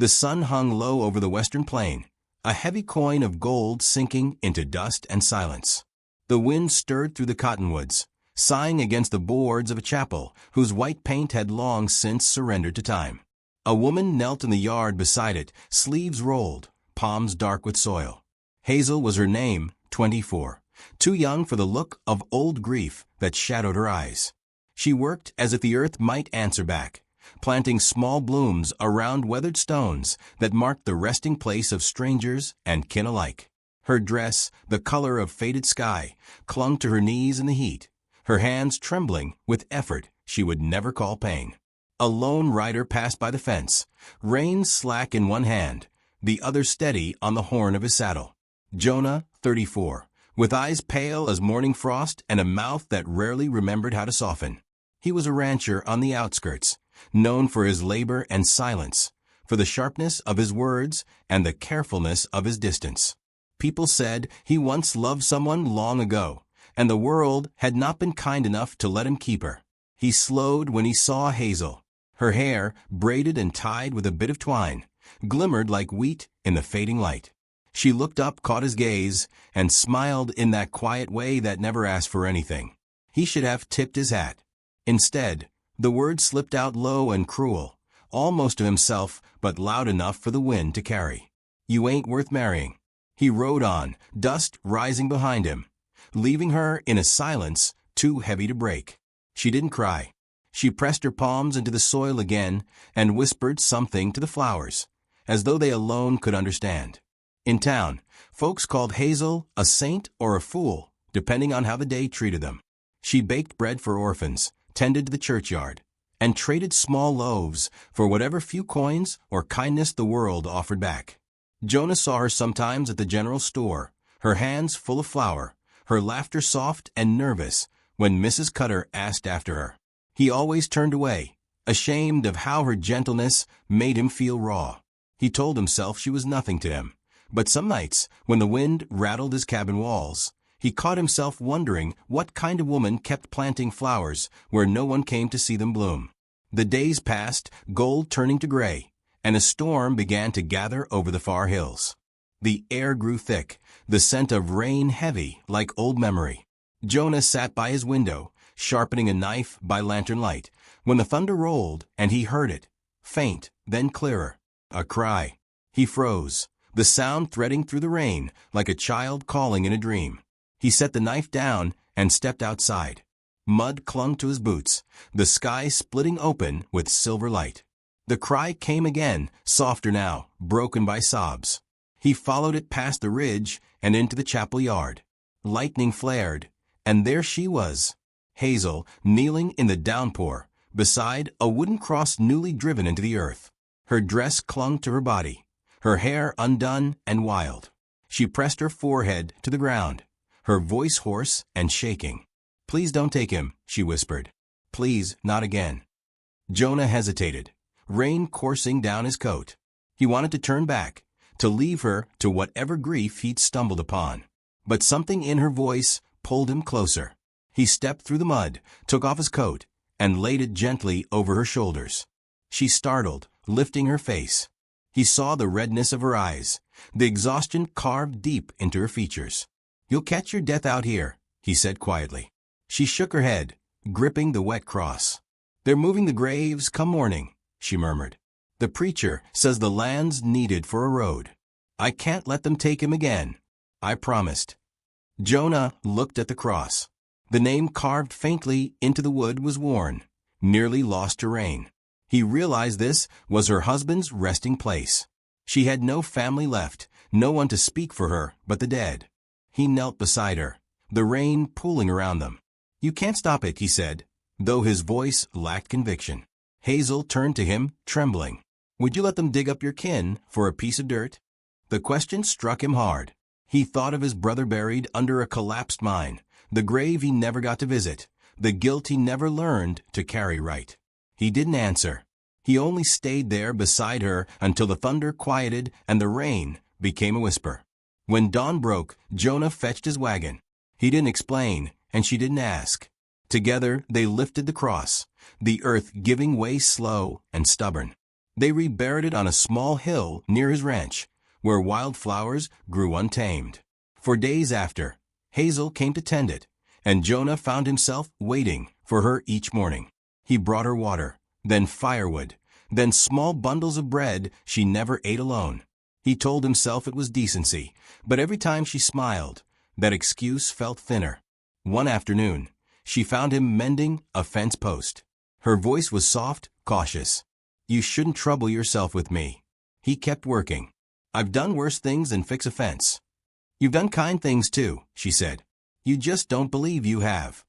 The sun hung low over the western plain, a heavy coin of gold sinking into dust and silence. The wind stirred through the cottonwoods, sighing against the boards of a chapel whose white paint had long since surrendered to time. A woman knelt in the yard beside it, sleeves rolled, palms dark with soil. Hazel was her name, 24, too young for the look of old grief that shadowed her eyes. She worked as if the earth might answer back, planting small blooms around weathered stones that marked the resting place of strangers and kin alike. Her dress, the color of faded sky, clung to her knees in the heat, her hands trembling with effort she would never call pain. A lone rider passed by the fence, rein slack in one hand, the other steady on the horn of his saddle. Jonah, 34, with eyes pale as morning frost and a mouth that rarely remembered how to soften. He was a rancher on the outskirts, known for his labor and silence, for the sharpness of his words and the carefulness of his distance. People said he once loved someone long ago, and the world had not been kind enough to let him keep her. He slowed when he saw Hazel. Her hair, braided and tied with a bit of twine, glimmered like wheat in the fading light. She looked up, caught his gaze, and smiled in that quiet way that never asked for anything. He should have tipped his hat. Instead, the words slipped out low and cruel, almost to himself, but loud enough for the wind to carry. "You ain't worth marrying." He rode on, dust rising behind him, leaving her in a silence too heavy to break. She didn't cry. She pressed her palms into the soil again and whispered something to the flowers, as though they alone could understand. In town, folks called Hazel a saint or a fool, depending on how the day treated them. She baked bread for orphans, tended the churchyard, and traded small loaves for whatever few coins or kindness the world offered back. Jonah saw her sometimes at the general store, her hands full of flour, her laughter soft and nervous when Mrs. Cutter asked after her. He always turned away, ashamed of how her gentleness made him feel raw. He told himself she was nothing to him, but some nights, when the wind rattled his cabin walls, he caught himself wondering what kind of woman kept planting flowers where no one came to see them bloom. The days passed, gold turning to gray, and a storm began to gather over the far hills. The air grew thick, the scent of rain heavy like old memory. Jonah sat by his window, sharpening a knife by lantern light, when the thunder rolled and he heard it, faint, then clearer, a cry. He froze, the sound threading through the rain like a child calling in a dream. He set the knife down and stepped outside. Mud clung to his boots, the sky splitting open with silver light. The cry came again, softer now, broken by sobs. He followed it past the ridge and into the chapel yard. Lightning flared, and there she was, Hazel, kneeling in the downpour, beside a wooden cross newly driven into the earth. Her dress clung to her body, her hair undone and wild. She pressed her forehead to the ground, her voice hoarse and shaking. "Please don't take him," she whispered. "Please, not again." Jonah hesitated, rain coursing down his coat. He wanted to turn back, to leave her to whatever grief he'd stumbled upon. But something in her voice pulled him closer. He stepped through the mud, took off his coat, and laid it gently over her shoulders. She startled, lifting her face. He saw the redness of her eyes, the exhaustion carved deep into her features. "You'll catch your death out here," he said quietly. She shook her head, gripping the wet cross. "They're moving the graves come morning," she murmured. "The preacher says the land's needed for a road. I can't let them take him again. I promised." Jonah looked at the cross. The name carved faintly into the wood was worn, nearly lost to rain. He realized this was her husband's resting place. She had no family left, no one to speak for her but the dead. He knelt beside her, the rain pooling around them. "You can't stop it," he said, though his voice lacked conviction. Hazel turned to him, trembling. "Would you let them dig up your kin for a piece of dirt?" The question struck him hard. He thought of his brother buried under a collapsed mine, the grave he never got to visit, the guilt he never learned to carry right. He didn't answer. He only stayed there beside her until the thunder quieted and the rain became a whisper. When dawn broke, Jonah fetched his wagon. He didn't explain, and she didn't ask. Together they lifted the cross, the earth giving way slow and stubborn. They reburied it on a small hill near his ranch, where wildflowers grew untamed. For days after, Hazel came to tend it, and Jonah found himself waiting for her each morning. He brought her water, then firewood, then small bundles of bread she never ate alone. He told himself it was decency, but every time she smiled, that excuse felt thinner. One afternoon, she found him mending a fence post. Her voice was soft, cautious. "You shouldn't trouble yourself with me." He kept working. "I've done worse things than fix a fence." "You've done kind things too," she said. "You just don't believe you have."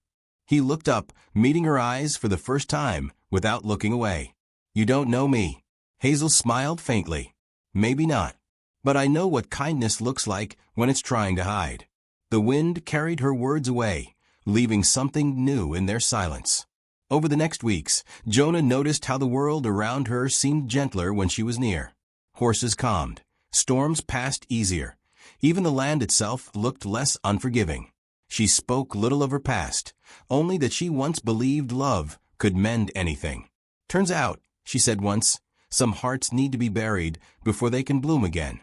He looked up, meeting her eyes for the first time, without looking away. "You don't know me." Hazel smiled faintly. "Maybe not. But I know what kindness looks like when it's trying to hide." The wind carried her words away, leaving something new in their silence. Over the next weeks, Jonah noticed how the world around her seemed gentler when she was near. Horses calmed. Storms passed easier. Even the land itself looked less unforgiving. She spoke little of her past, only that she once believed love could mend anything. "Turns out," she said once, "some hearts need to be buried before they can bloom again."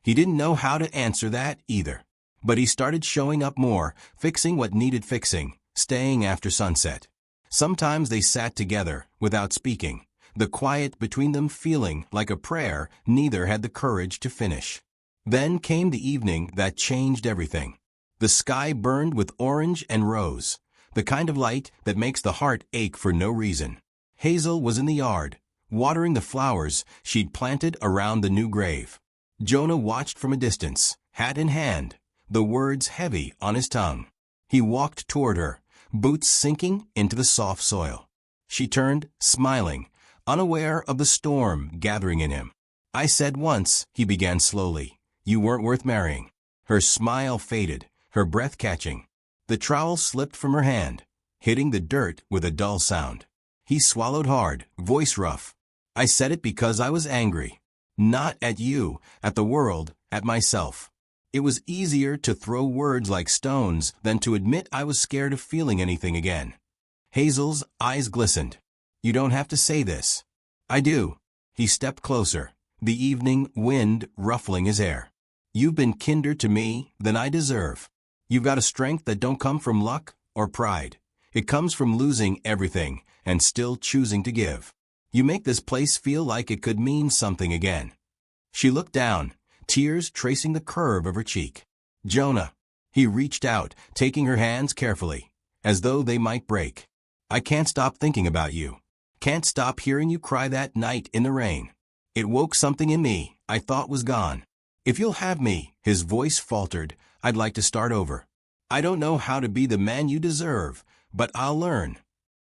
He didn't know how to answer that either. But he started showing up more, fixing what needed fixing, staying after sunset. Sometimes they sat together, without speaking, the quiet between them feeling like a prayer neither had the courage to finish. Then came the evening that changed everything. The sky burned with orange and rose, the kind of light that makes the heart ache for no reason. Hazel was in the yard, watering the flowers she'd planted around the new grave. Jonah watched from a distance, hat in hand, the words heavy on his tongue. He walked toward her, boots sinking into the soft soil. She turned, smiling, unaware of the storm gathering in him. "I said once," he began slowly, "you weren't worth marrying." Her smile faded, her breath catching. The trowel slipped from her hand, hitting the dirt with a dull sound. He swallowed hard, voice rough. "I said it because I was angry. Not at you, at the world, at myself." It was easier to throw words like stones than to admit I was scared of feeling anything again. Hazel's eyes glistened. "You don't have to say this." "I do." He stepped closer, the evening wind ruffling his hair. "You've been kinder to me than I deserve. You've got a strength that don't come from luck or pride. It comes from losing everything and still choosing to give. You make this place feel like it could mean something again." She looked down, tears tracing the curve of her cheek. "Jonah." He reached out, taking her hands carefully, as though they might break. "I can't stop thinking about you. Can't stop hearing you cry that night in the rain. It woke something in me I thought was gone. If you'll have me," his voice faltered, "I'd like to start over. I don't know how to be the man you deserve, but I'll learn."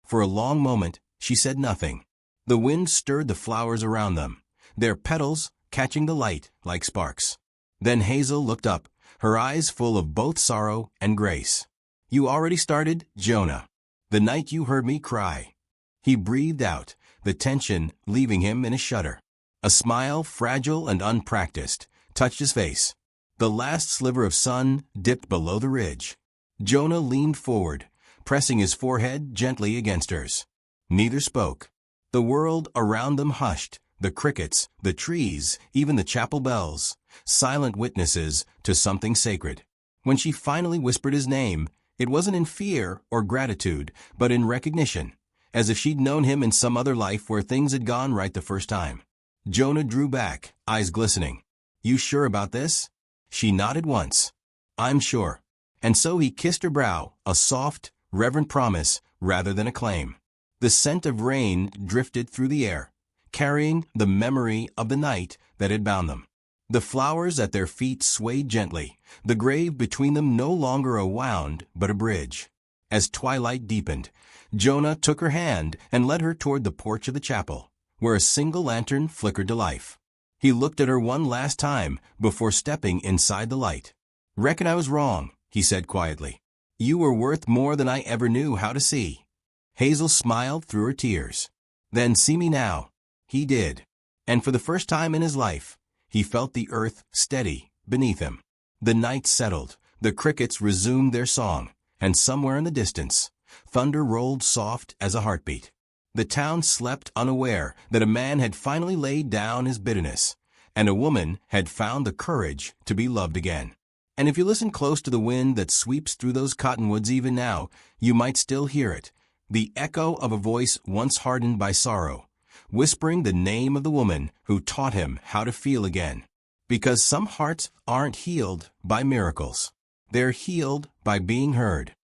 For a long moment, she said nothing. The wind stirred the flowers around them, their petals catching the light like sparks. Then Hazel looked up, her eyes full of both sorrow and grace. "You already started, Jonah. The night you heard me cry." He breathed out, the tension leaving him in a shudder. A smile, fragile and unpracticed, touched his face. The last sliver of sun dipped below the ridge. Jonah leaned forward, pressing his forehead gently against hers. Neither spoke. The world around them hushed, the crickets, the trees, even the chapel bells, silent witnesses to something sacred. When she finally whispered his name, it wasn't in fear or gratitude, but in recognition, as if she'd known him in some other life where things had gone right the first time. Jonah drew back, eyes glistening. "You sure about this?" She nodded once. "I'm sure." And so he kissed her brow, a soft, reverent promise rather than a claim. The scent of rain drifted through the air, carrying the memory of the night that had bound them. The flowers at their feet swayed gently, the grave between them no longer a wound but a bridge. As twilight deepened, Jonah took her hand and led her toward the porch of the chapel, where a single lantern flickered to life. He looked at her one last time before stepping inside the light. "Reckon I was wrong," he said quietly. "You were worth more than I ever knew how to see." Hazel smiled through her tears. "Then see me now." He did. And for the first time in his life, he felt the earth steady beneath him. The night settled, the crickets resumed their song, and somewhere in the distance, thunder rolled soft as a heartbeat. The town slept unaware that a man had finally laid down his bitterness, and a woman had found the courage to be loved again. And if you listen close to the wind that sweeps through those cottonwoods even now, you might still hear it, the echo of a voice once hardened by sorrow, whispering the name of the woman who taught him how to feel again. Because some hearts aren't healed by miracles. They're healed by being heard.